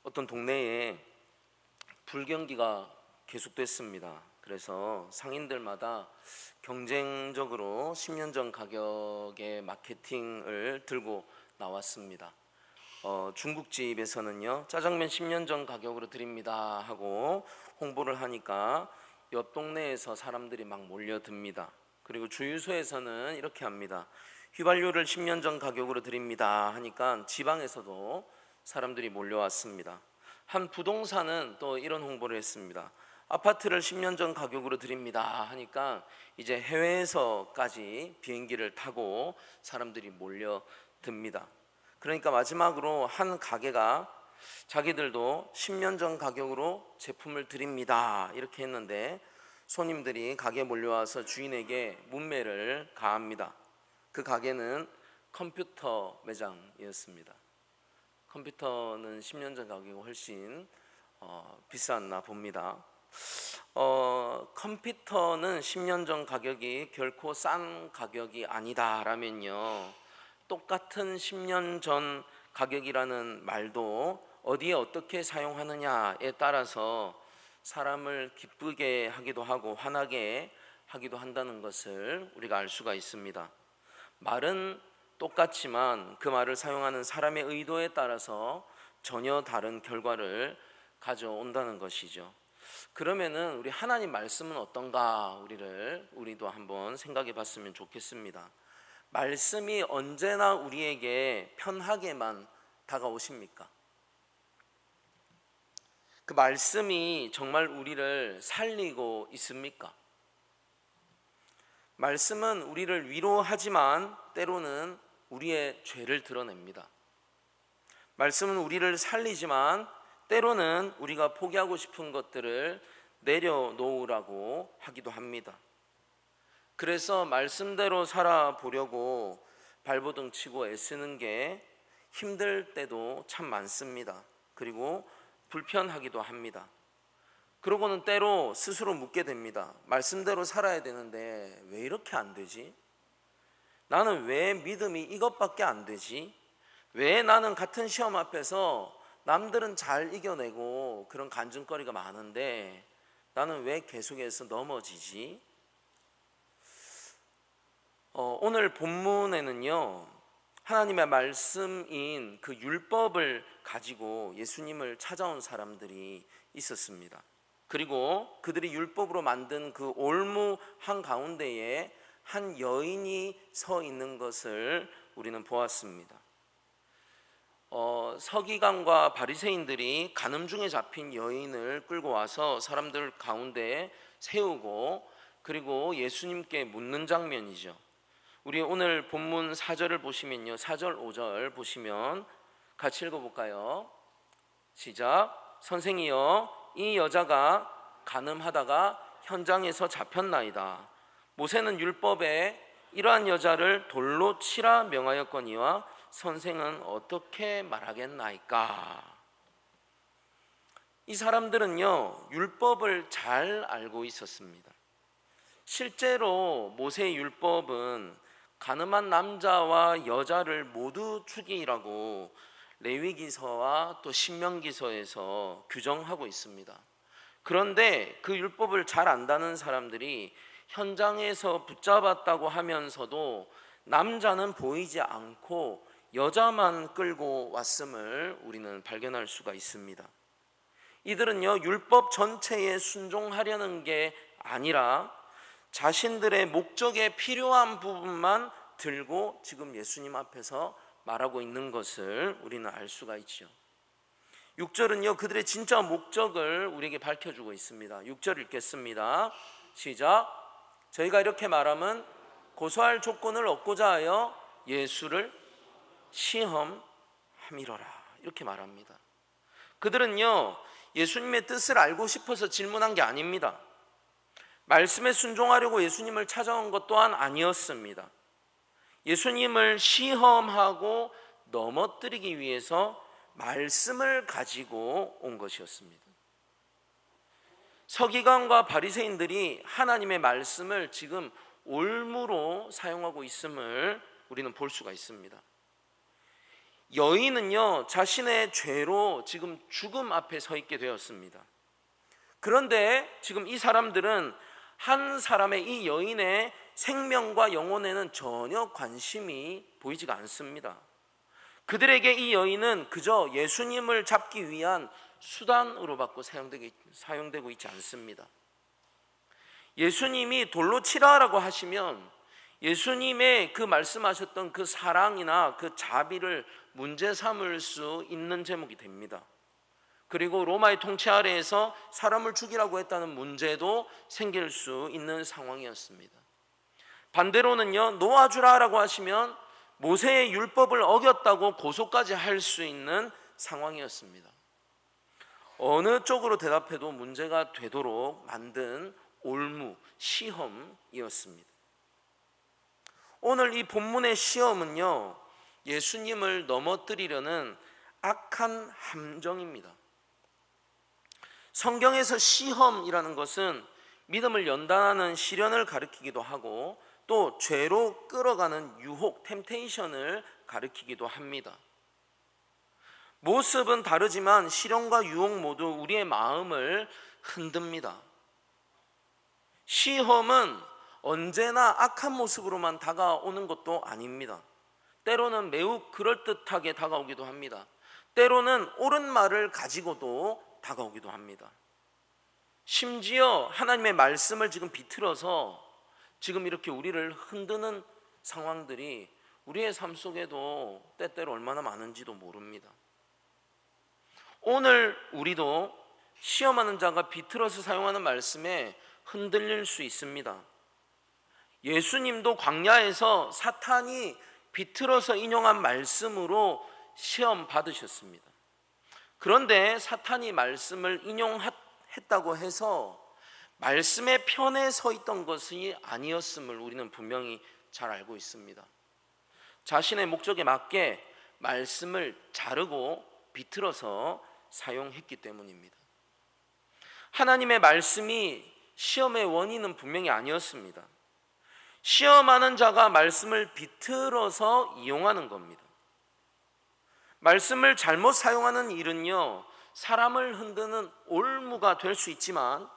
어떤 동네에 불경기가 계속됐습니다. 그래서 상인들마다 경쟁적으로 10년 전 가격의 마케팅을 들고 나왔습니다. 중국집에서는요, 짜장면 10년 전 가격으로 드립니다 하고 홍보를 하니까 옆 동네에서 사람들이 막 몰려듭니다. 그리고 주유소에서는 이렇게 합니다. 휘발유를 10년 전 가격으로 드립니다 하니까 지방에서도 사람들이 몰려왔습니다. 한 부동산은 또 이런 홍보를 했습니다. 아파트를 10년 전 가격으로 드립니다 하니까 이제 해외에서까지 비행기를 타고 사람들이 몰려듭니다. 그러니까 마지막으로 한 가게가 자기들도 10년 전 가격으로 제품을 드립니다 이렇게 했는데, 손님들이 가게에 몰려와서 주인에게 문매를 가합니다. 그 가게는 컴퓨터 매장이었습니다. 컴퓨터는 10년 전 가격이 훨씬 비쌌나 봅니다. 컴퓨터는 10년 전 가격이 결코 싼 가격이 아니다라면요, 똑같은 10년 전 가격이라는 말도 어디에 어떻게 사용하느냐에 따라서 사람을 기쁘게 하기도 하고 화나게 하기도 한다는 것을 우리가 알 수가 있습니다. 말은 똑같지만 그 말을 사용하는 사람의 의도에 따라서 전혀 다른 결과를 가져온다는 것이죠. 그러면은 우리 하나님 말씀은 어떤가 우리도 한번 생각해 봤으면 좋겠습니다. 말씀이 언제나 우리에게 편하게만 다가오십니까? 그 말씀이 정말 우리를 살리고 있습니까? 말씀은 우리를 위로하지만 때로는 우리의 죄를 드러냅니다. 말씀은 우리를 살리지만 때로는 우리가 포기하고 싶은 것들을 내려놓으라고 하기도 합니다. 그래서 말씀대로 살아보려고 발버둥 치고 애쓰는 게 힘들 때도 참 많습니다. 그리고 불편하기도 합니다. 그러고는 때로 스스로 묻게 됩니다. 말씀대로 살아야 되는데 왜 이렇게 안 되지? 나는 왜 믿음이 이것밖에 안 되지? 왜 나는 같은 시험 앞에서 남들은 잘 이겨내고 그런 간증거리가 많은데 나는 왜 계속해서 넘어지지? 오늘 본문에는요, 하나님의 말씀인 그 율법을 가지고 예수님을 찾아온 사람들이 있었습니다. 그리고 그들이 율법으로 만든 그 올무 한가운데에 한 여인이 서 있는 것을 우리는 보았습니다. 서기관과 바리새인들이 간음 중에 잡힌 여인을 끌고 와서 사람들 가운데 세우고 그리고 예수님께 묻는 장면이죠. 우리 오늘 본문 4절을 보시면요, 4절 5절 보시면 같이 읽어볼까요? 시작. 선생이여, 이 여자가 간음하다가 현장에서 잡혔나이다. 모세는 율법에 이러한 여자를 돌로 치라 명하였거니와 선생은 어떻게 말하겠나이까? 이 사람들은요, 율법을 잘 알고 있었습니다. 실제로 모세의 율법은 간음한 남자와 여자를 모두 죽이라고 레위기서와 또 신명기서에서 규정하고 있습니다. 그런데 그 율법을 잘 안다는 사람들이 현장에서 붙잡았다고 하면서도 남자는 보이지 않고 여자만 끌고 왔음을 우리는 발견할 수가 있습니다. 이들은요, 율법 전체에 순종하려는 게 아니라 자신들의 목적에 필요한 부분만 들고 지금 예수님 앞에서 말하고 있는 것을 우리는 알 수가 있죠. 6절은요, 그들의 진짜 목적을 우리에게 밝혀주고 있습니다. 6절 읽겠습니다. 시작. 저희가 이렇게 말하면 고소할 조건을 얻고자 하여 예수를 시험함이로라, 이렇게 말합니다. 그들은요, 예수님의 뜻을 알고 싶어서 질문한 게 아닙니다. 말씀에 순종하려고 예수님을 찾아온 것 또한 아니었습니다. 예수님을 시험하고 넘어뜨리기 위해서 말씀을 가지고 온 것이었습니다. 서기관과 바리새인들이 하나님의 말씀을 지금 올무로 사용하고 있음을 우리는 볼 수가 있습니다. 여인은요, 자신의 죄로 지금 죽음 앞에 서 있게 되었습니다. 그런데 지금 이 사람들은 한 사람의, 이 여인의 생명과 영혼에는 전혀 관심이 보이지가 않습니다. 그들에게 이 여인은 그저 예수님을 잡기 위한 수단으로밖에 사용되고 있지 않습니다. 예수님이 돌로 치라라고 하시면 예수님의 그 말씀하셨던 그 사랑이나 그 자비를 문제 삼을 수 있는 제목이 됩니다. 그리고 로마의 통치 아래에서 사람을 죽이라고 했다는 문제도 생길 수 있는 상황이었습니다. 반대로는요, 놓아주라라고 하시면 모세의 율법을 어겼다고 고소까지 할 수 있는 상황이었습니다. 어느 쪽으로 대답해도 문제가 되도록 만든 올무, 시험이었습니다. 오늘 이 본문의 시험은요, 예수님을 넘어뜨리려는 악한 함정입니다. 성경에서 시험이라는 것은 믿음을 연단하는 시련을 가리키기도 하고 또 죄로 끌어가는 유혹, 템테이션을 가리키기도 합니다. 모습은 다르지만 시련과 유혹 모두 우리의 마음을 흔듭니다. 시험은 언제나 악한 모습으로만 다가오는 것도 아닙니다. 때로는 매우 그럴듯하게 다가오기도 합니다. 때로는 옳은 말을 가지고도 다가오기도 합니다. 심지어 하나님의 말씀을 지금 비틀어서 지금 이렇게 우리를 흔드는 상황들이 우리의 삶 속에도 때때로 얼마나 많은지도 모릅니다. 오늘 우리도 시험하는 자가 비틀어서 사용하는 말씀에 흔들릴 수 있습니다. 예수님도 광야에서 사탄이 비틀어서 인용한 말씀으로 시험 받으셨습니다. 그런데 사탄이 말씀을 인용했다고 해서 말씀의 편에 서 있던 것이 아니었음을 우리는 분명히 잘 알고 있습니다. 자신의 목적에 맞게 말씀을 자르고 비틀어서 사용했기 때문입니다. 하나님의 말씀이 시험의 원인은 분명히 아니었습니다. 시험하는 자가 말씀을 비틀어서 이용하는 겁니다. 말씀을 잘못 사용하는 일은요, 사람을 흔드는 올무가 될 수 있지만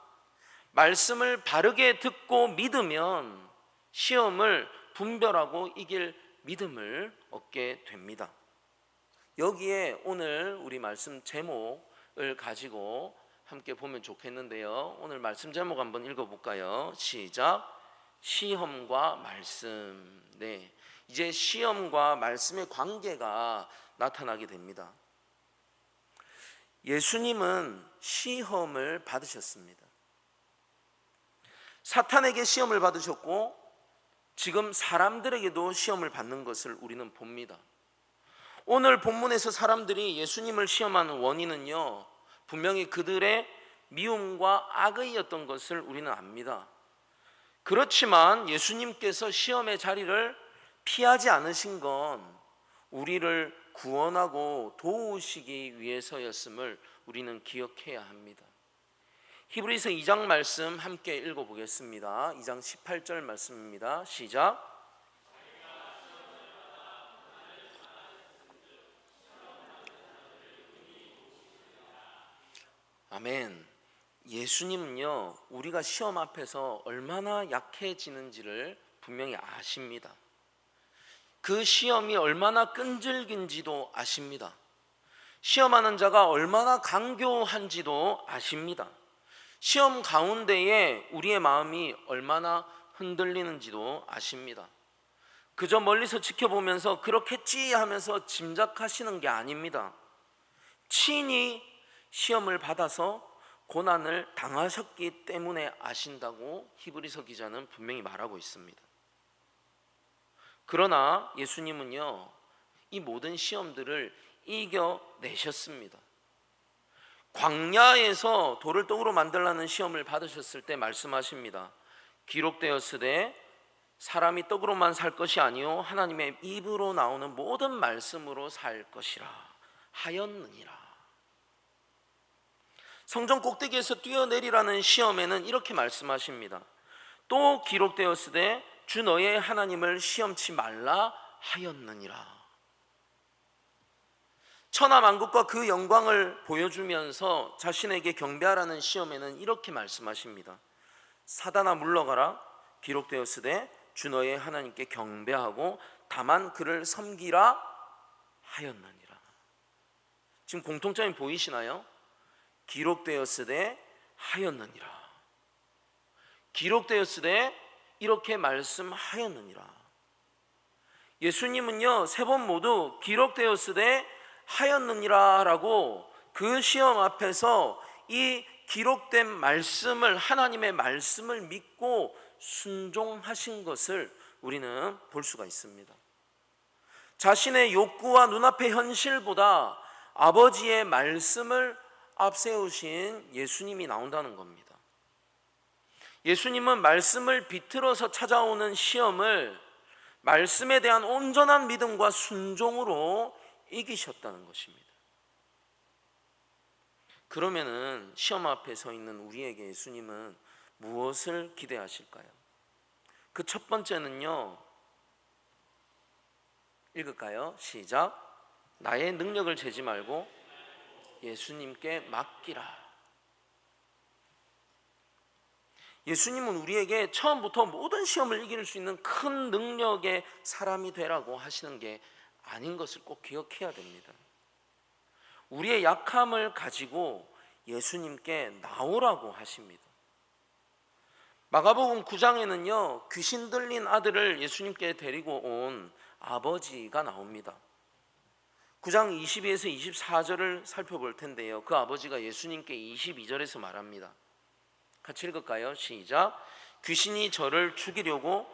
말씀을 바르게 듣고 믿으면 시험을 분별하고 이길 믿음을 얻게 됩니다. 여기에 오늘 우리 말씀 제목을 가지고 함께 보면 좋겠는데요. 오늘 말씀 제목 한번 읽어볼까요? 시작. 시험과 말씀. 네, 이제 시험과 말씀의 관계가 나타나게 됩니다. 예수님은 시험을 받으셨습니다. 사탄에게 시험을 받으셨고 지금 사람들에게도 시험을 받는 것을 우리는 봅니다. 오늘 본문에서 사람들이 예수님을 시험하는 원인은요, 분명히 그들의 미움과 악의였던 것을 우리는 압니다. 그렇지만 예수님께서 시험의 자리를 피하지 않으신 건 우리를 구원하고 도우시기 위해서였음을 우리는 기억해야 합니다. 히브리서 2장 말씀 함께 읽어보겠습니다. 2장 18절 말씀입니다. 시작. 아멘. 예수님은요, 우리가 시험 앞에서 얼마나 약해지는지를 분명히 아십니다. 그 시험이 얼마나 끈질긴지도 아십니다. 시험하는 자가 얼마나 강교한지도 아십니다. 시험 가운데에 우리의 마음이 얼마나 흔들리는지도 아십니다. 그저 멀리서 지켜보면서 그렇겠지 하면서 짐작하시는 게 아닙니다. 친히 시험을 받아서 고난을 당하셨기 때문에 아신다고 히브리서 기자는 분명히 말하고 있습니다. 그러나 예수님은요, 이 모든 시험들을 이겨내셨습니다. 광야에서 돌을 떡으로 만들라는 시험을 받으셨을 때 말씀하십니다. 기록되었으되 사람이 떡으로만 살 것이 아니요 하나님의 입으로 나오는 모든 말씀으로 살 것이라 하였느니라. 성전 꼭대기에서 뛰어내리라는 시험에는 이렇게 말씀하십니다. 또 기록되었으되 주 너의 하나님을 시험치 말라 하였느니라. 천하만국과 그 영광을 보여주면서 자신에게 경배하라는 시험에는 이렇게 말씀하십니다. 사단아 물러가라. 기록되었으되 주 너의 하나님께 경배하고 다만 그를 섬기라 하였느니라. 지금 공통점이 보이시나요? 기록되었으되 하였느니라. 기록되었으되 이렇게 말씀하였느니라. 예수님은요, 세 번 모두 기록되었으되 하였느니라 라고 그 시험 앞에서 이 기록된 말씀을, 하나님의 말씀을 믿고 순종하신 것을 우리는 볼 수가 있습니다. 자신의 욕구와 눈앞의 현실보다 아버지의 말씀을 앞세우신 예수님이 나온다는 겁니다. 예수님은 말씀을 비틀어서 찾아오는 시험을 말씀에 대한 온전한 믿음과 순종으로 이기셨다는 것입니다. 그러면은 시험 앞에 서 있는 우리에게 예수님은 무엇을 기대하실까요? 그 첫 번째는요, 읽을까요? 시작. 나의 능력을 재지 말고 예수님께 맡기라. 예수님은 우리에게 처음부터 모든 시험을 이길 수 있는 큰 능력의 사람이 되라고 하시는 게 아닌 것을 꼭 기억해야 됩니다. 우리의 약함을 가지고 예수님께 나오라고 하십니다. 마가복음 9장에는요, 귀신 들린 아들을 예수님께 데리고 온 아버지가 나옵니다. 9장 22에서 24절을 살펴볼 텐데요, 그 아버지가 예수님께 22절에서 말합니다. 같이 읽을까요? 시작. 귀신이 저를 죽이려고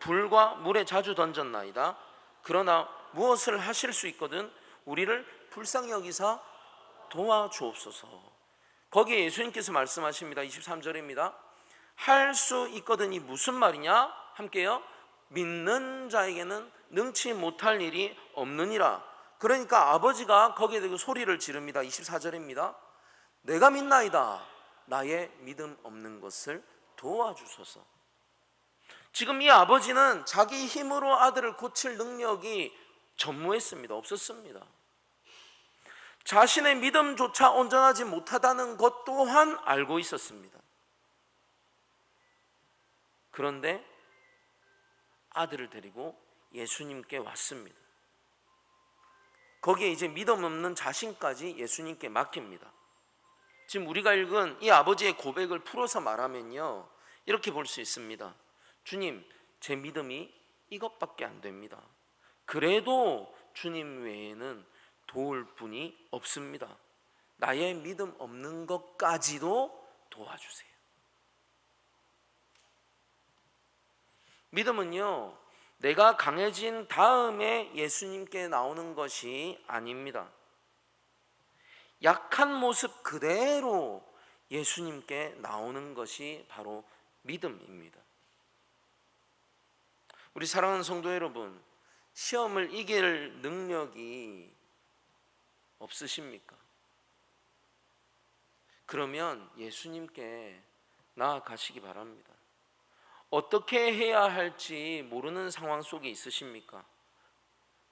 불과 물에 자주 던졌나이다. 그러나 무엇을 하실 수 있거든 우리를 불쌍히 여기사 도와주옵소서. 거기에 예수님께서 말씀하십니다. 23절입니다. 할 수 있거든이 무슨 말이냐? 함께요. 믿는 자에게는 능치 못할 일이 없느니라. 그러니까 아버지가 거기에 대고 소리를 지릅니다. 24절입니다. 내가 믿나이다. 나의 믿음 없는 것을 도와주소서. 지금 이 아버지는 자기 힘으로 아들을 고칠 능력이 전무했습니다. 없었습니다. 자신의 믿음조차 온전하지 못하다는 것 또한 알고 있었습니다. 그런데 아들을 데리고 예수님께 왔습니다. 거기에 이제 믿음 없는 자신까지 예수님께 맡깁니다. 지금 우리가 읽은 이 아버지의 고백을 풀어서 말하면요, 이렇게 볼 수 있습니다. 주님, 제 믿음이 이것밖에 안 됩니다. 그래도 주님 외에는 도울 분이 없습니다. 나의 믿음 없는 것까지도 도와주세요. 믿음은요, 내가 강해진 다음에 예수님께 나오는 것이 아닙니다. 약한 모습 그대로 예수님께 나오는 것이 바로 믿음입니다. 우리 사랑하는 성도 여러분, 시험을 이길 능력이 없으십니까? 그러면 예수님께 나아가시기 바랍니다. 어떻게 해야 할지 모르는 상황 속에 있으십니까?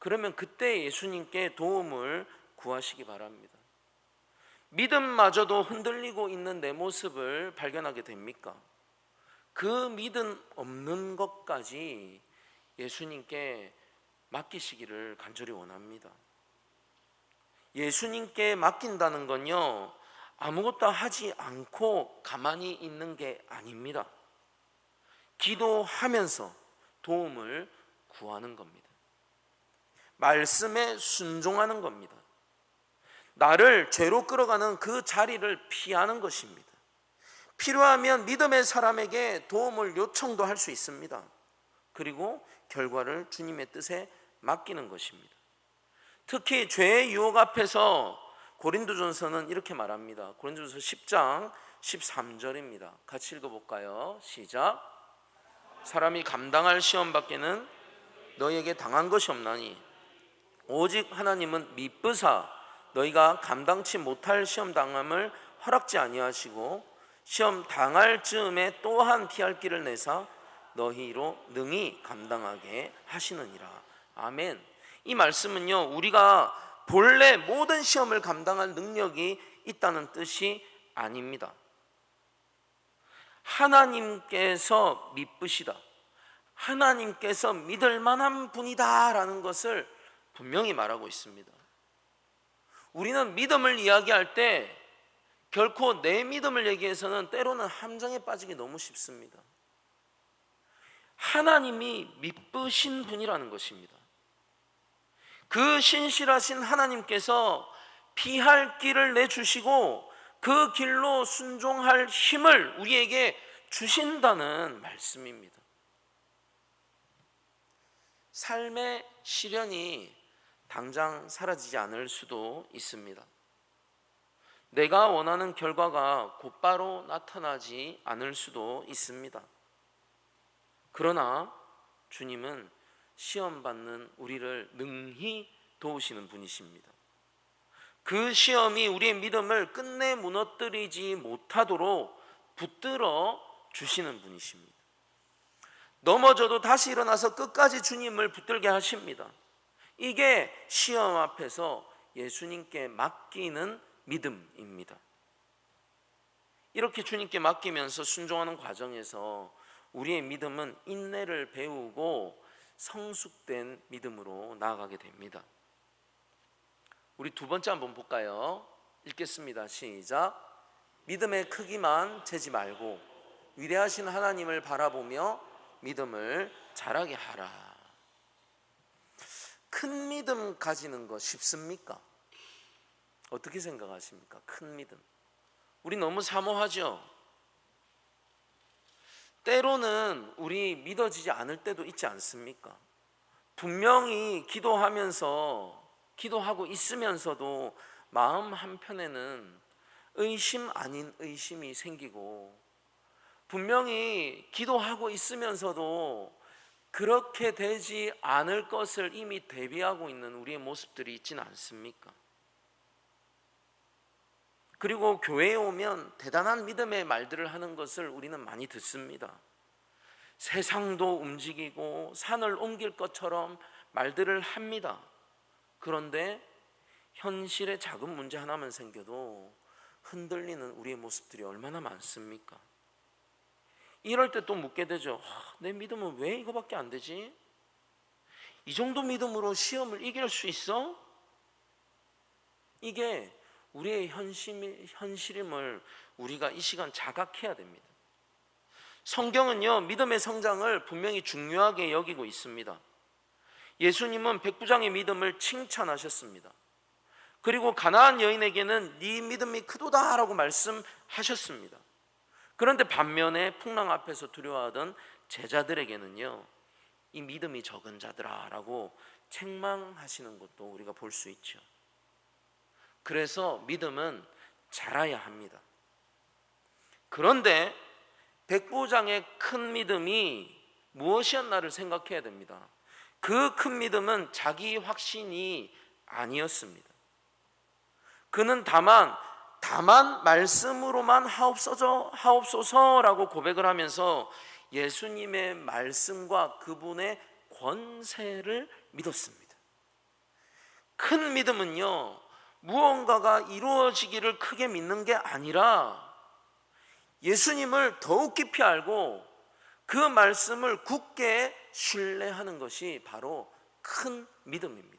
그러면 그때 예수님께 도움을 구하시기 바랍니다. 믿음마저도 흔들리고 있는 내 모습을 발견하게 됩니까? 그 믿음 없는 것까지 예수님께 맡기시기를 간절히 원합니다. 예수님께 맡긴다는 건요, 아무것도 하지 않고 가만히 있는 게 아닙니다. 기도하면서 도움을 구하는 겁니다. 말씀에 순종하는 겁니다. 나를 죄로 끌어가는 그 자리를 피하는 것입니다. 필요하면 믿음의 사람에게 도움을 요청도 할 수 있습니다. 그리고 결과를 주님의 뜻에 맡기는 것입니다. 특히 죄의 유혹 앞에서 고린도전서는 이렇게 말합니다. 고린도전서 10장 13절입니다. 같이 읽어볼까요? 시작. 사람이 감당할 시험 밖에는 너희에게 당한 것이 없나니 오직 하나님은 미쁘사 너희가 감당치 못할 시험 당함을 허락지 아니하시고 시험 당할 즈음에 또한 피할 길을 내사 너희로 능히 감당하게 하시느니라. 아멘. 이 말씀은요, 우리가 본래 모든 시험을 감당할 능력이 있다는 뜻이 아닙니다. 하나님께서 믿으시다, 하나님께서 믿을 만한 분이다라는 것을 분명히 말하고 있습니다. 우리는 믿음을 이야기할 때 결코 내 믿음을 얘기해서는 때로는 함정에 빠지기 너무 쉽습니다. 하나님이 믿으신 분이라는 것입니다. 그 신실하신 하나님께서 피할 길을 내주시고 그 길로 순종할 힘을 우리에게 주신다는 말씀입니다. 삶의 시련이 당장 사라지지 않을 수도 있습니다. 내가 원하는 결과가 곧바로 나타나지 않을 수도 있습니다. 그러나 주님은 시험받는 우리를 능히 도우시는 분이십니다. 그 시험이 우리의 믿음을 끝내 무너뜨리지 못하도록 붙들어 주시는 분이십니다. 넘어져도 다시 일어나서 끝까지 주님을 붙들게 하십니다. 이게 시험 앞에서 예수님께 맡기는 믿음입니다. 이렇게 주님께 맡기면서 순종하는 과정에서 우리의 믿음은 인내를 배우고 성숙된 믿음으로 나아가게 됩니다. 우리 두 번째 한번 볼까요? 읽겠습니다. 시작. 믿음의 크기만 재지 말고 위대하신 하나님을 바라보며 믿음을 자라게 하라. 큰 믿음 가지는 거 쉽습니까? 어떻게 생각하십니까? 큰 믿음. 우리 너무 사모하죠? 때로는 우리 믿어지지 않을 때도 있지 않습니까? 분명히 기도하고 있으면서도 마음 한편에는 의심 아닌 의심이 생기고, 분명히 기도하고 있으면서도 그렇게 되지 않을 것을 이미 대비하고 있는 우리의 모습들이 있지는 않습니까? 그리고 교회에 오면 대단한 믿음의 말들을 하는 것을 우리는 많이 듣습니다. 세상도 움직이고 산을 옮길 것처럼 말들을 합니다. 그런데 현실에 작은 문제 하나만 생겨도 흔들리는 우리의 모습들이 얼마나 많습니까? 이럴 때 또 묻게 되죠. 내 믿음은 왜 이거밖에 안 되지? 이 정도 믿음으로 시험을 이길 수 있어? 이게 우리의 현실임을 우리가 이 시간 자각해야 됩니다. 성경은요, 믿음의 성장을 분명히 중요하게 여기고 있습니다. 예수님은 백부장의 믿음을 칭찬하셨습니다. 그리고 가나안 여인에게는 네 믿음이 크도다라고 말씀하셨습니다. 그런데 반면에 풍랑 앞에서 두려워하던 제자들에게는요, 이 믿음이 적은 자들아라고 책망하시는 것도 우리가 볼 수 있죠. 그래서 믿음은 자라야 합니다. 그런데 백부장의 큰 믿음이 무엇이었나를 생각해야 됩니다. 그 큰 믿음은 자기 확신이 아니었습니다. 그는 다만 말씀으로만 하옵소서라고 고백을 하면서 예수님의 말씀과 그분의 권세를 믿었습니다. 큰 믿음은요, 무언가가 이루어지기를 크게 믿는 게 아니라 예수님을 더욱 깊이 알고 그 말씀을 굳게 신뢰하는 것이 바로 큰 믿음입니다.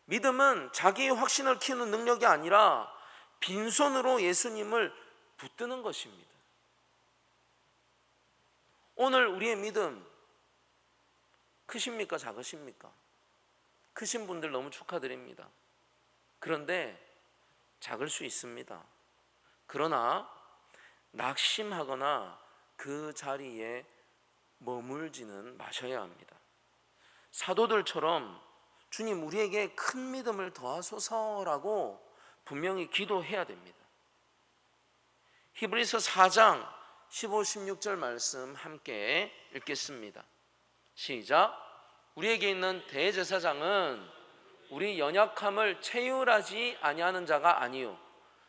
믿음은 자기의 확신을 키우는 능력이 아니라 빈손으로 예수님을 붙드는 것입니다. 오늘 우리의 믿음 크십니까? 작으십니까? 크신 분들 너무 축하드립니다. 그런데 작을 수 있습니다. 그러나 낙심하거나 그 자리에 머물지는 마셔야 합니다. 사도들처럼 주님 우리에게 큰 믿음을 더하소서라고 분명히 기도해야 됩니다. 히브리서 4장 15, 16절 말씀 함께 읽겠습니다. 시작. 우리에게 있는 대제사장은 우리 연약함을 체휼하지 아니하는 자가 아니요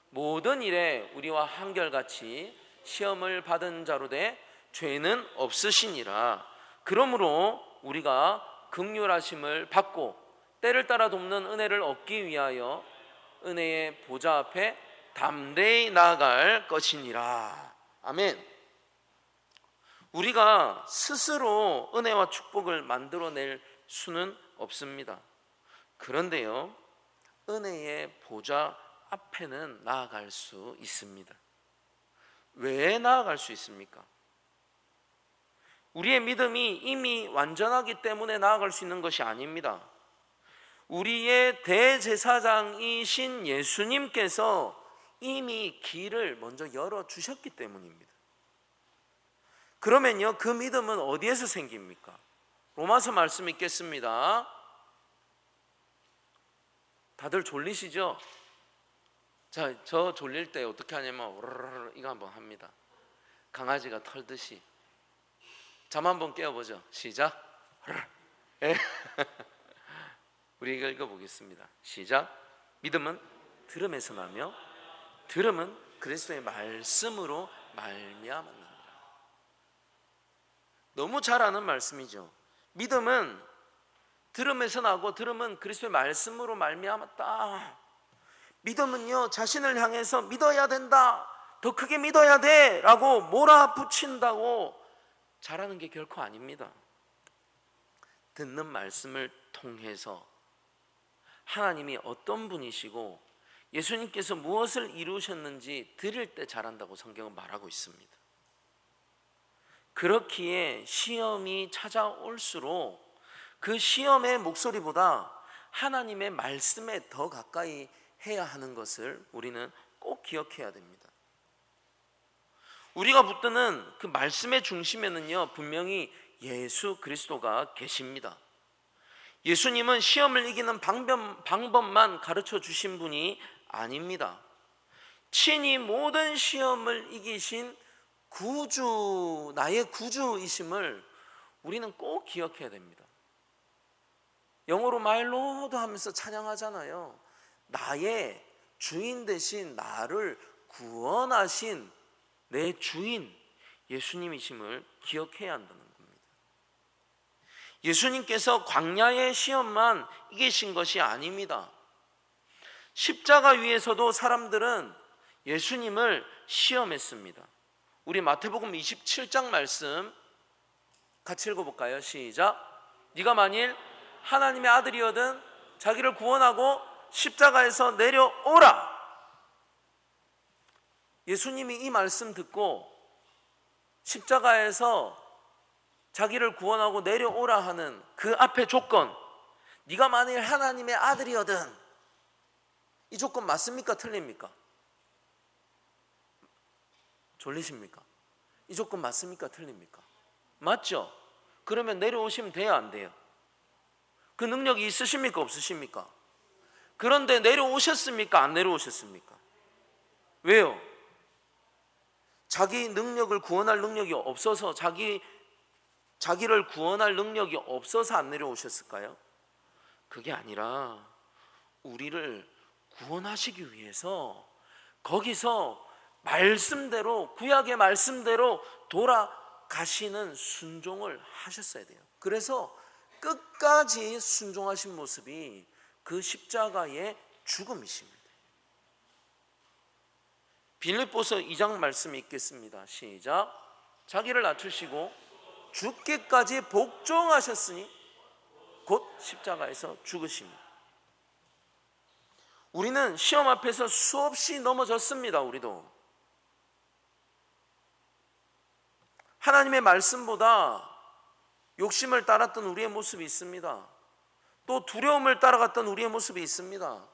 모든 일에 우리와 한결같이 시험을 받은 자로 돼 죄는 없으시니라. 그러므로 우리가 긍휼하심을 받고 때를 따라 돕는 은혜를 얻기 위하여 은혜의 보좌 앞에 담대히 나아갈 것이니라. 아멘. 우리가 스스로 은혜와 축복을 만들어낼 수는 없습니다. 그런데요, 은혜의 보좌 앞에는 나아갈 수 있습니다. 왜 나아갈 수 있습니까? 우리의 믿음이 이미 완전하기 때문에 나아갈 수 있는 것이 아닙니다. 우리의 대제사장이신 예수님께서 이미 길을 먼저 열어주셨기 때문입니다. 그러면요, 그 믿음은 어디에서 생깁니까? 로마서 말씀 읽겠습니다. 다들 졸리시죠? 자, 저 졸릴 때 어떻게 하냐면 오르르르 이거 한번 합니다. 강아지가 털듯이. 잠 한번 깨워보죠. 시작. 예. 우리 이거 읽어보겠습니다. 시작. 믿음은 들음에서 나며 들음은 그리스도의 말씀으로 말미암았느니라. 너무 잘 아는 말씀이죠. 믿음은 들음에서 나고 들음은 그리스도의 말씀으로 말미암았다. 믿음은요, 자신을 향해서 믿어야 된다, 더 크게 믿어야 돼 라고 몰아붙인다고 잘하는 게 결코 아닙니다. 듣는 말씀을 통해서 하나님이 어떤 분이시고 예수님께서 무엇을 이루셨는지 들을 때 잘한다고 성경은 말하고 있습니다. 그렇기에 시험이 찾아올수록 그 시험의 목소리보다 하나님의 말씀에 더 가까이 해야 하는 것을 우리는 꼭 기억해야 됩니다. 우리가 붙드는 그 말씀의 중심에는요, 분명히 예수 그리스도가 계십니다. 예수님은 시험을 이기는 방법만 가르쳐 주신 분이 아닙니다. 친히 모든 시험을 이기신 구주, 나의 구주이심을 우리는 꼭 기억해야 됩니다. 영어로 My Lord 하면서 찬양하잖아요. 나의 주인 되신 나를 구원하신 내 주인 예수님이심을 기억해야 한다는 겁니다. 예수님께서 광야의 시험만 이기신 것이 아닙니다. 십자가 위에서도 사람들은 예수님을 시험했습니다. 우리 마태복음 27장 말씀 같이 읽어볼까요? 시작. 네가 만일 하나님의 아들이거든 자기를 구원하고 십자가에서 내려오라. 예수님이 이 말씀 듣고 십자가에서 자기를 구원하고 내려오라 하는 그 앞에 조건, 네가 만일 하나님의 아들이거든, 이 조건 맞습니까? 틀립니까? 졸리십니까? 이 조건 맞습니까? 틀립니까? 맞죠? 그러면 내려오시면 돼요, 안 돼요? 그 능력이 있으십니까? 없으십니까? 그런데 내려오셨습니까? 안 내려오셨습니까? 왜요? 자기 능력을 구원할 능력이 없어서, 자기를 구원할 능력이 없어서 안 내려오셨을까요? 그게 아니라 우리를 구원하시기 위해서 거기서 말씀대로, 구약의 말씀대로 돌아가시는 순종을 하셨어야 돼요. 그래서 끝까지 순종하신 모습이 그 십자가의 죽음이십니다. 빌립보서 2장 말씀 읽겠습니다. 시작. 자기를 낮추시고 죽기까지 복종하셨으니 곧 십자가에서 죽으십니다. 우리는 시험 앞에서 수없이 넘어졌습니다. 우리도 하나님의 말씀보다 욕심을 따랐던 우리의 모습이 있습니다. 또 두려움을 따라갔던 우리의 모습이 있습니다.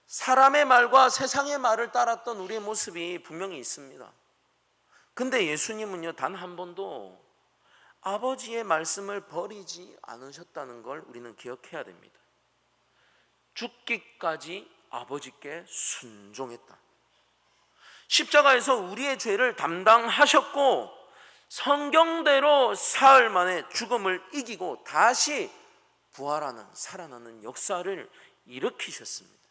사람의 말과 세상의 말을 따랐던 우리의 모습이 분명히 있습니다. 근데 예수님은요, 단 한 번도 아버지의 말씀을 버리지 않으셨다는 걸 우리는 기억해야 됩니다. 죽기까지 아버지께 순종했다. 십자가에서 우리의 죄를 담당하셨고 성경대로 사흘 만에 죽음을 이기고 다시 부활하는, 살아나는 역사를 일으키셨습니다.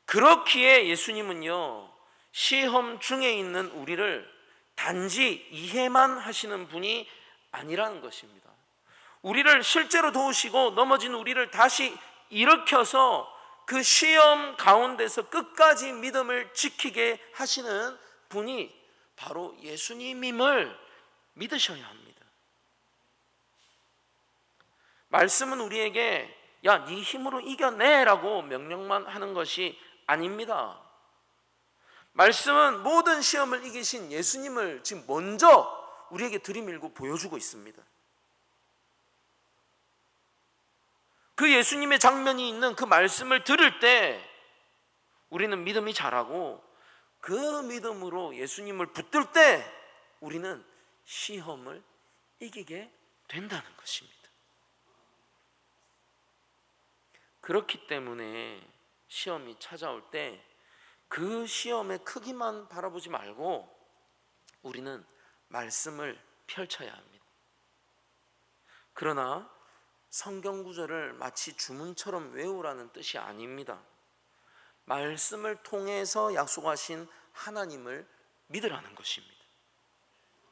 그렇기에 예수님은요, 시험 중에 있는 우리를 단지 이해만 하시는 분이 아니라는 것입니다. 우리를 실제로 도우시고 넘어진 우리를 다시 일으켜서 그 시험 가운데서 끝까지 믿음을 지키게 하시는 분이 바로 예수님임을 믿으셔야 합니다. 말씀은 우리에게 야, 네 힘으로 이겨내라고 명령만 하는 것이 아닙니다. 말씀은 모든 시험을 이기신 예수님을 지금 먼저 우리에게 들이밀고 보여주고 있습니다. 그 예수님의 장면이 있는 그 말씀을 들을 때 우리는 믿음이 자라고, 그 믿음으로 예수님을 붙들 때 우리는 시험을 이기게 된다는 것입니다. 그렇기 때문에 시험이 찾아올 때 그 시험의 크기만 바라보지 말고 우리는 말씀을 펼쳐야 합니다. 그러나 성경 구절을 마치 주문처럼 외우라는 뜻이 아닙니다. 말씀을 통해서 약속하신 하나님을 믿으라는 것입니다.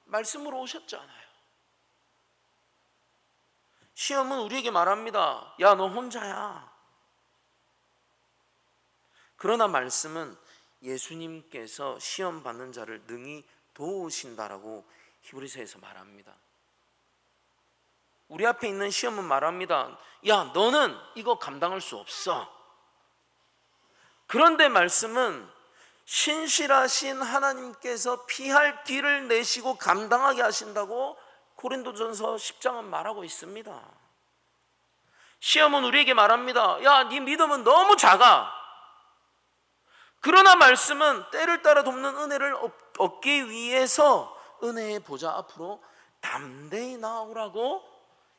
말씀으로 오셨잖아요. 시험은 우리에게 말합니다. 야, 너 혼자야. 그러나 말씀은 예수님께서 시험 받는 자를 능히 도우신다라고 히브리서에서 말합니다. 우리 앞에 있는 시험은 말합니다. 야, 너는 이거 감당할 수 없어. 그런데 말씀은 신실하신 하나님께서 피할 길을 내시고 감당하게 하신다고 고린도전서 10장은 말하고 있습니다. 시험은 우리에게 말합니다. 야, 네 믿음은 너무 작아. 그러나 말씀은 때를 따라 돕는 은혜를 얻기 위해서 은혜의 보좌 앞으로 담대히 나오라고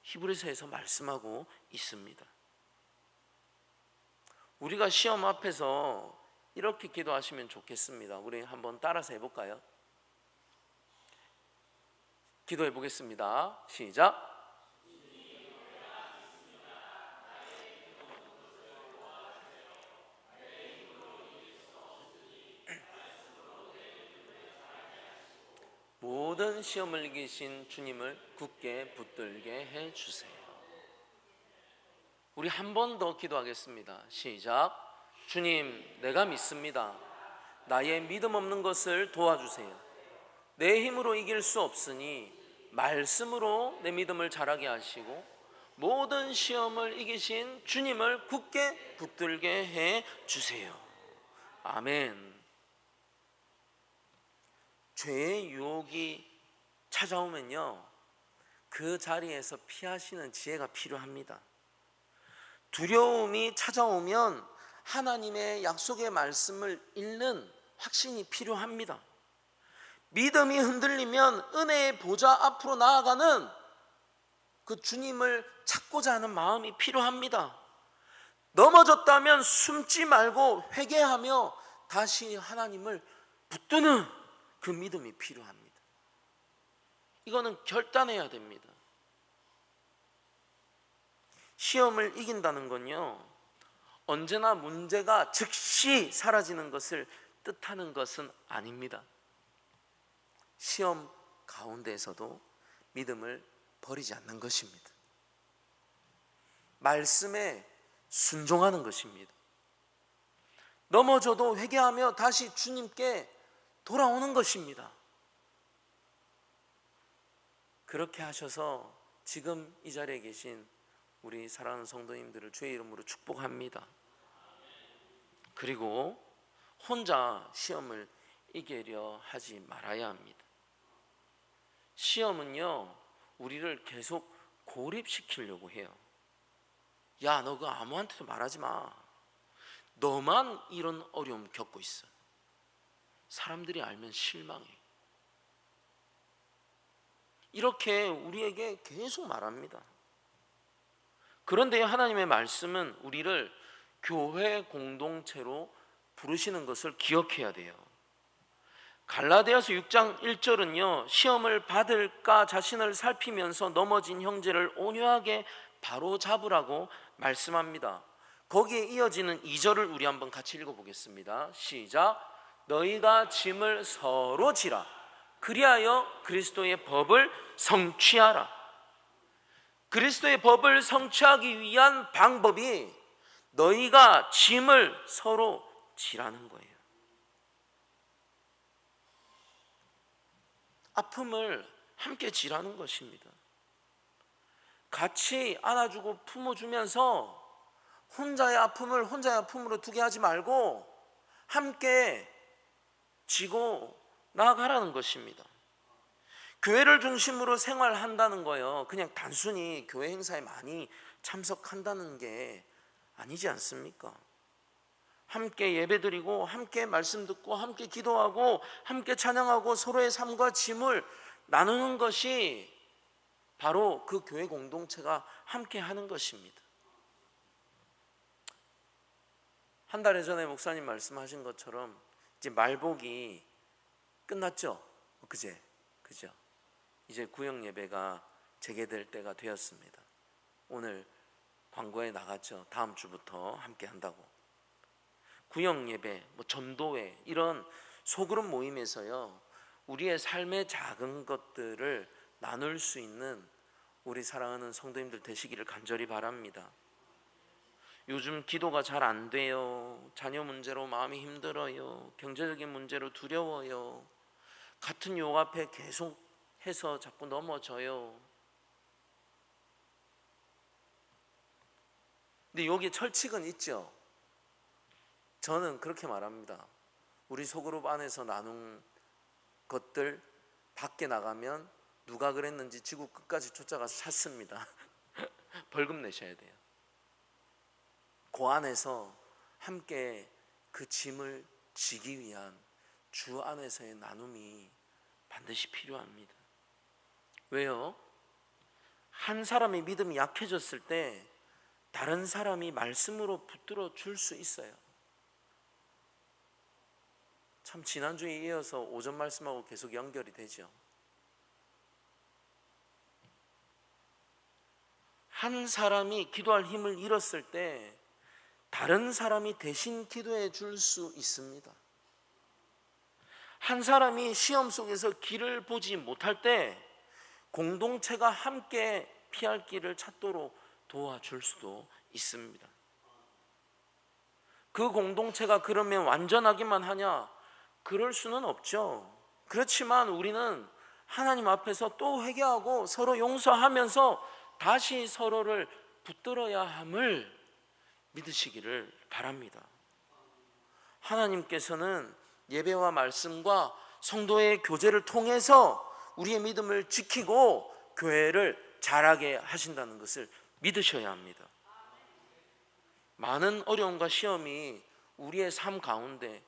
히브리서에서 말씀하고 있습니다. 우리가 시험 앞에서 이렇게 기도하시면 좋겠습니다. 우리 한번 따라서 해볼까요? 기도해 보겠습니다. 시작. 모든 시험을 이기신 주님을 굳게 붙들게 해주세요. 우리 한 번 더 기도하겠습니다. 시작. 주님, 내가 믿습니다. 나의 믿음 없는 것을 도와주세요. 내 힘으로 이길 수 없으니 말씀으로 내 믿음을 자라게 하시고 모든 시험을 이기신 주님을 굳게 붙들게 해주세요. 아멘. 죄의 유혹이 찾아오면요, 그 자리에서 피하시는 지혜가 필요합니다. 두려움이 찾아오면 하나님의 약속의 말씀을 읽는 확신이 필요합니다. 믿음이 흔들리면 은혜의 보좌 앞으로 나아가는 그 주님을 찾고자 하는 마음이 필요합니다. 넘어졌다면 숨지 말고 회개하며 다시 하나님을 붙드는 그 믿음이 필요합니다. 이거는 결단해야 됩니다. 시험을 이긴다는 건요, 언제나 문제가 즉시 사라지는 것을 뜻하는 것은 아닙니다. 시험 가운데에서도 믿음을 버리지 않는 것입니다. 말씀에 순종하는 것입니다. 넘어져도 회개하며 다시 주님께 돌아오는 것입니다. 그렇게 하셔서 지금 이 자리에 계신 우리 사랑하는 성도님들을 주의 이름으로 축복합니다. 그리고 혼자 시험을 이기려 하지 말아야 합니다. 시험은요, 우리를 계속 고립시키려고 해요. 야, 너 그거 아무한테도 말하지 마. 너만 이런 어려움 겪고 있어. 사람들이 알면 실망해. 이렇게 우리에게 계속 말합니다. 그런데 하나님의 말씀은 우리를 교회 공동체로 부르시는 것을 기억해야 돼요. 갈라디아서 6장 1절은요, 시험을 받을까 자신을 살피면서 넘어진 형제를 온유하게 바로 잡으라고 말씀합니다. 거기에 이어지는 2절을 우리 한번 같이 읽어보겠습니다. 시작. 너희가 짐을 서로 지라. 그리하여 그리스도의 법을 성취하라. 그리스도의 법을 성취하기 위한 방법이 너희가 짐을 서로 지라는 거예요. 아픔을 함께 지라는 것입니다. 같이 안아주고 품어주면서 혼자의 아픔으로 두게 하지 말고 함께 지고 나아가라는 것입니다. 교회를 중심으로 생활한다는 거예요. 그냥 단순히 교회 행사에 많이 참석한다는 게 아니지 않습니까? 함께 예배드리고 함께 말씀 듣고 함께 기도하고 함께 찬양하고 서로의 삶과 짐을 나누는 것이 바로 그 교회 공동체가 함께 하는 것입니다. 한 달 전에 목사님 말씀하신 것처럼 이제 말복이 끝났죠? 그죠? 이제 구역 예배가 재개될 때가 되었습니다. 오늘 광고에 나갔죠. 다음 주부터 함께 한다고. 구역 예배, 전도회 이런 소그룹 모임에서요, 우리의 삶의 작은 것들을 나눌 수 있는 우리 사랑하는 성도님들 되시기를 간절히 바랍니다. 요즘 기도가 잘 안 돼요. 자녀 문제로 마음이 힘들어요. 경제적인 문제로 두려워요. 같은 유혹 앞에 계속해서 자꾸 넘어져요. 근데 여기에 철칙은 있죠. 저는 그렇게 말합니다. 우리 소그룹 안에서 나눈 것들 밖에 나가면 누가 그랬는지 지구 끝까지 쫓아가서 찾습니다. 벌금 내셔야 돼요. 그 안에서 함께 그 짐을 지기 위한 주 안에서의 나눔이 반드시 필요합니다. 왜요? 한 사람의 믿음이 약해졌을 때 다른 사람이 말씀으로 붙들어 줄 수 있어요. 참 지난주에 이어서 오전 말씀하고 계속 연결이 되죠. 한 사람이 기도할 힘을 잃었을 때 다른 사람이 대신 기도해 줄 수 있습니다. 한 사람이 시험 속에서 길을 보지 못할 때 공동체가 함께 피할 길을 찾도록 도와줄 수도 있습니다. 그 공동체가 그러면 완전하기만 하냐? 그럴 수는 없죠. 그렇지만 우리는 하나님 앞에서 또 회개하고 서로 용서하면서 다시 서로를 붙들어야 함을 믿으시기를 바랍니다. 하나님께서는 예배와 말씀과 성도의 교제를 통해서 우리의 믿음을 지키고 교회를 자라게 하신다는 것을 믿으셔야 합니다. 많은 어려움과 시험이 우리의 삶 가운데,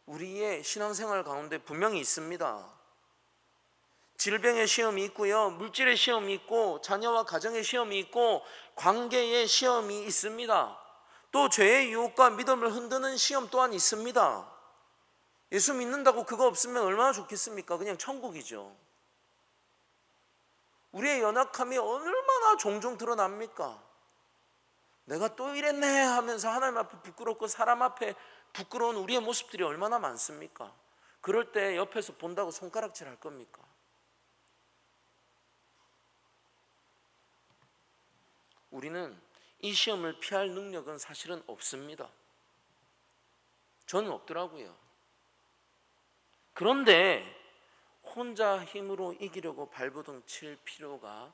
우리의 신앙생활 가운데 분명히 있습니다. 질병의 시험이 있고요, 물질의 시험이 있고, 자녀와 가정의 시험이 있고, 관계의 시험이 있습니다. 또 죄의 유혹과 믿음을 흔드는 시험 또한 있습니다. 예수 믿는다고 그거 없으면 얼마나 좋겠습니까? 그냥 천국이죠. 우리의 연약함이 얼마나 종종 드러납니까? 내가 또 이랬네 하면서 하나님 앞에 부끄럽고 사람 앞에 부끄러운 우리의 모습들이 얼마나 많습니까? 그럴 때 옆에서 본다고 손가락질 할 겁니까? 우리는 이 시험을 피할 능력은 사실은 없습니다. 저는 없더라고요. 그런데 혼자 힘으로 이기려고 발버둥 칠 필요가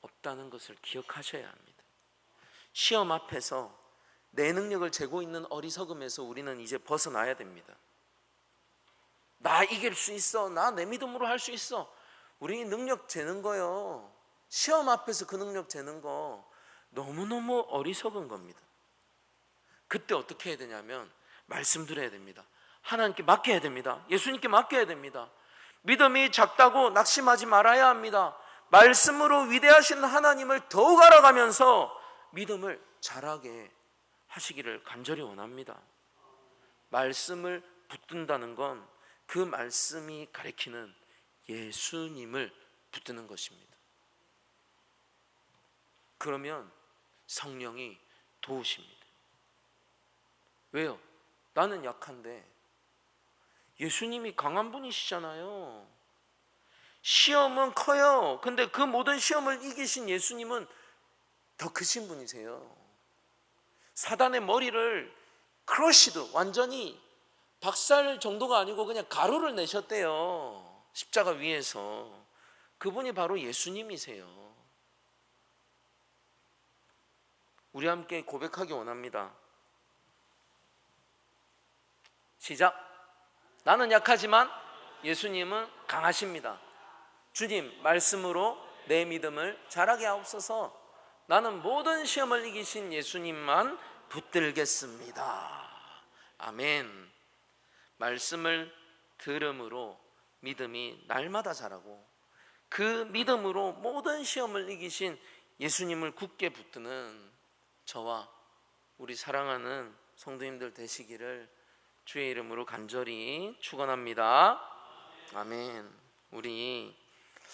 없다는 것을 기억하셔야 합니다. 시험 앞에서 내 능력을 재고 있는 어리석음에서 우리는 이제 벗어나야 됩니다. 나 이길 수 있어, 나 내 믿음으로 할 수 있어. 우리 능력 재는 거요, 시험 앞에서 그 능력 재는 거 너무너무 어리석은 겁니다. 그때 어떻게 해야 되냐면 말씀드려야 됩니다. 하나님께 맡겨야 됩니다. 예수님께 맡겨야 됩니다. 믿음이 작다고 낙심하지 말아야 합니다. 말씀으로 위대하신 하나님을 더욱 알아가면서 믿음을 자라게 하시기를 간절히 원합니다. 말씀을 붙든다는 건 그 말씀이 가리키는 예수님을 붙드는 것입니다. 그러면 성령이 도우십니다. 왜요? 나는 약한데 예수님이 강한 분이시잖아요. 시험은 커요. 근데 그 모든 시험을 이기신 예수님은 더 크신 분이세요. 사단의 머리를 크러시드, 완전히 박살 정도가 아니고 그냥 가루를 내셨대요. 십자가 위에서. 그분이 바로 예수님이세요. 우리 함께 고백하기 원합니다. 시작. 나는 약하지만 예수님은 강하십니다. 주님 말씀으로 내 믿음을 자라게 하옵소서. 나는 모든 시험을 이기신 예수님만 붙들겠습니다. 아멘. 말씀을 들음으로 믿음이 날마다 자라고, 그 믿음으로 모든 시험을 이기신 예수님을 굳게 붙드는 저와 우리 사랑하는 성도님들 되시기를 주의 이름으로 간절히 축원합니다. 아멘. 우리